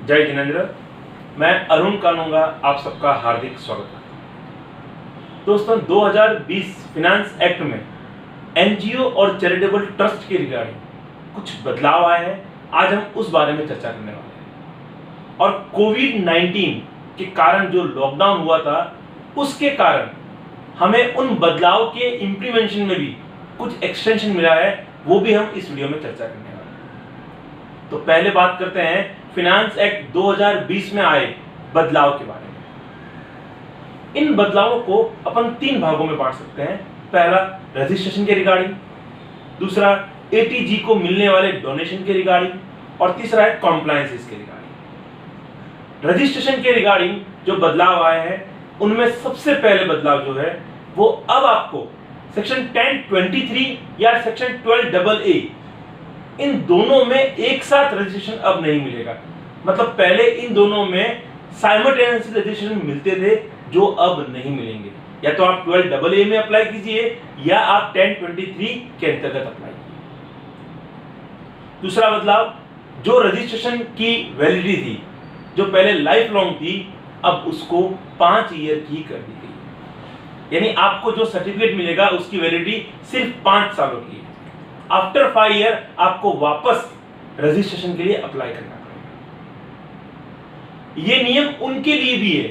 जय जिनेंद्र। मैं अरुण कानूंगा आप सबका हार्दिक स्वागत है। दोस्तों, 2020 फिनांस एक्ट में एनजीओ और चैरिटेबल ट्रस्ट के रिगार्डिंग कुछ बदलाव आए हैं। आज हम उस बारे में चर्चा करने वाले हैं। और कोविड-19 के कारण जो लॉकडाउन हुआ था, उसके कारण हमें उन बदलाव के इम्प्लीमेंटेशन में भी कुछ एक्सटेंशन मिला है, वो भी हम इस वीडियो में चर्चा करने वाले हैं। तो पहले बात करते हैं फिनांस एक्ट 2020 में आए बदलाव के बारे में। इन बदलावों को अपन 3 भागों में बांट सकते हैं। पहला, रजिस्ट्रेशन के रिगार्डिंग, दूसरा एटीजी को मिलने वाले डोनेशन के रिगार्डिंग, और तीसरा है कॉम्प्लायंसेस के रिगार्डिंग। रजिस्ट्रेशन के रिगार्डिंग जो बदलाव आए हैं, उनमें सबसे पहले बदलाव जो है वो अब आपको सेक्शन 1023 या सेक्शन 12AA इन दोनों में एक साथ रजिस्ट्रेशन अब नहीं मिलेगा। मतलब पहले इन दोनों में साइमल्टेनियसली रजिस्ट्रेशन मिलते थे, जो अब नहीं मिलेंगे। या तो आप 12AA में अप्लाई कीजिए या आप 1023 के अंतर्गत अप्लाई कीजिए। दूसरा बदलाव, जो रजिस्ट्रेशन की वैलिडिटी थी, जो पहले लाइफ लॉन्ग थी, अब उसको 5 ईयर की कर दी गई। यानी आपको जो सर्टिफिकेट मिलेगा उसकी वैलिडिटी सिर्फ 5 सालों की है। आफ्टर 5 ईयर आपको वापस रजिस्ट्रेशन के लिए अप्लाई करना पड़ेगा। ये नियम उनके लिए भी है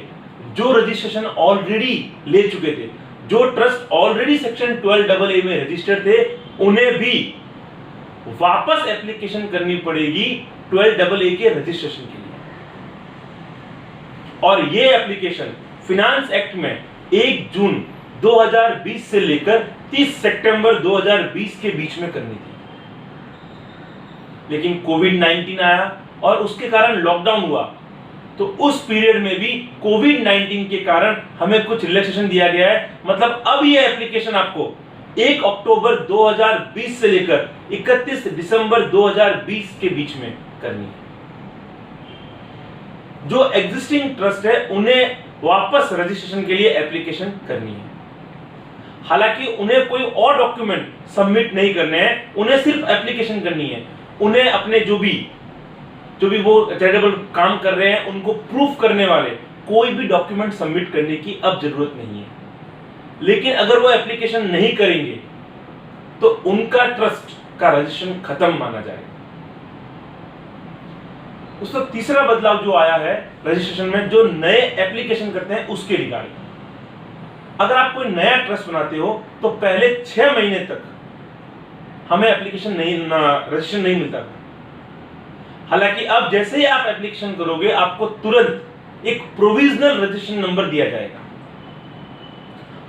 जो रजिस्ट्रेशन ऑलरेडी ले चुके थे। जो ट्रस्ट ऑलरेडी सेक्शन 12AA में रजिस्टर्ड थे, उन्हें भी वापस एप्लीकेशन करनी पड़ेगी 12AA के रजिस्ट्रेशन के लिए। और ये एप्लीकेशन फिनांस एक्ट में 1 जून 2020 से लेकर 30 सितंबर 2020 के बीच में करनी थी। लेकिन कोविड-19 आया और उसके कारण लॉकडाउन हुआ, तो उस पीरियड में भी कोविड-19 के कारण हमें कुछ रिलैक्सेशन दिया गया है। मतलब अब ये एप्लीकेशन आपको 1 अक्टूबर 2020 से लेकर 31 दिसंबर 2020 के बीच में करनी है। जो एग्जिस्टिंग ट्रस्ट है, उन्हें वापस रजिस्ट्रेशन के लिए एप्लीकेशन करनी है। हालांकि उन्हें कोई और डॉक्यूमेंट सबमिट नहीं करने हैं, उन्हें सिर्फ एप्लीकेशन करनी है। उन्हें अपने जो भी वो चैरिटेबल काम कर रहे हैं, उनको प्रूफ करने वाले कोई भी डॉक्यूमेंट सबमिट करने की अब जरूरत नहीं है। लेकिन अगर वो एप्लीकेशन नहीं करेंगे तो उनका ट्रस्ट का रजिस्ट्रेशन खत्म माना जाएगा। उसका तीसरा बदलाव जो आया है रजिस्ट्रेशन में, जो नए एप्लीकेशन करते हैं उसके रिगार्डिंग। अगर आप कोई नया ट्रस्ट बनाते हो तो पहले 6 महीने तक हमें एप्लीकेशन रजिस्ट्रेशन नहीं मिलता था। हालांकि अब जैसे ही आप एप्लीकेशन करोगे, आपको तुरंत एक प्रोविजनल रजिस्ट्रेशन नंबर दिया जाएगा।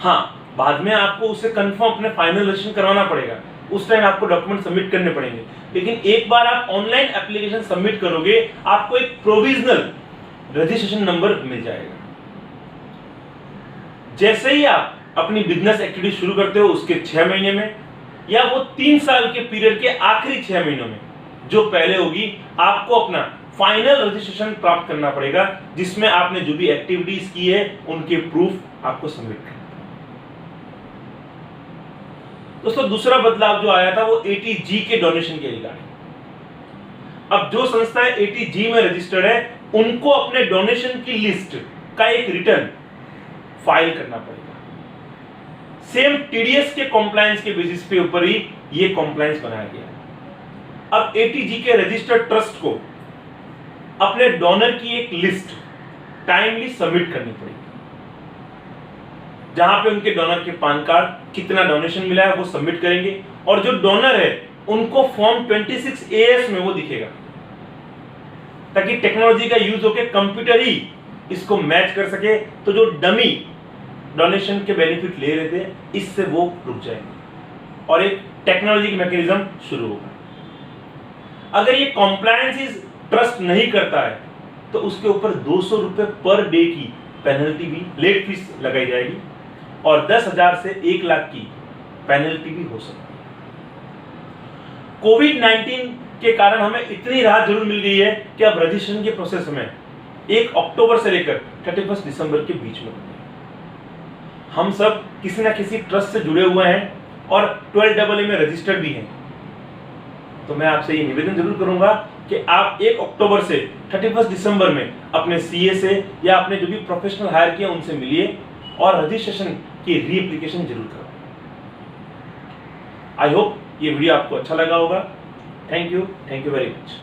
हाँ, बाद में आपको उसे कंफर्म अपने फाइनल रजिस्ट्रेशन करवाना पड़ेगा। उस टाइम आपको डॉक्यूमेंट सबमिट करने पड़ेंगे। लेकिन एक बार आप ऑनलाइन एप्लीकेशन सबमिट करोगे, आपको एक प्रोविजनल रजिस्ट्रेशन नंबर मिल जाएगा। जैसे ही आप अपनी बिजनेस एक्टिविटी शुरू करते हो, उसके 6 महीने में या वो 3 साल के पीरियड के आखिरी 6 महीनों में जो पहले होगी, आपको अपना फाइनल रजिस्ट्रेशन प्राप्त करना पड़ेगा, जिसमें आपने जो भी एक्टिविटीज की है उनके प्रूफ आपको सबमिट करना। दोस्तों, दूसरा बदलाव जो आया था वो एटीजी के डोनेशन के रिगार्डिंग। अब जो संस्थाएं एटीजी में रजिस्टर्ड है, उनको अपने डोनेशन की लिस्ट का एक रिटर्न फाइल करना पड़ेगा। सेम टीडीएस के कॉम्प्लायंस के बेसिस पे ऊपर ही ये कॉम्प्लायंस बनाया गया है। अब एटीजी के रजिस्टर्ड ट्रस्ट को अपने डोनर की एक लिस्ट टाइमली सबमिट करनी पड़ेगी, जहां पे उनके डोनर के पैन कार्ड, कितना डोनेशन मिला है वो सबमिट करेंगे। और जो डोनर है उनको फॉर्म 26AS में वो दिखेगा, ताकि टेक्नोलॉजी का यूज होकर कंप्यूटर ही इसको मैच कर सके। तो जो डमी डोनेशन के बेनिफिट ले रहे थे, इससे वो रुक जाएंगे और एक टेक्नोलॉजी मैकेनिज्म शुरू होगा। अगर ये कॉम्प्लायंसेस ट्रस्ट नहीं करता है तो उसके ऊपर 200 रुपए पर डे की पेनल्टी भी, लेट फीस लगाई जाएगी, और 10,000 से 1 लाख की पेनल्टी भी हो सकती है। कोविड-19 के कारण हमें इतनी राहत जरूर मिल गई है कि अब रजिस्ट्रेशन के प्रोसेस में 1 अक्टूबर से लेकर 31 दिसंबर के बीच में हम सब किसी ना किसी ट्रस्ट से जुड़े हुए हैं और 12AA में रजिस्टर्ड भी हैं। तो मैं आपसे ये निवेदन जरूर करूंगा कि आप 1 अक्टूबर से 31 दिसंबर में अपने सीए से या अपने जो भी प्रोफेशनल हायर किए उनसे मिलिए और रजिस्ट्रेशन की रीएप्लीकेशन जरूर करवाएं। आई होप ये वीडियो आपको अच्छा लगा होगा। Thank you very much.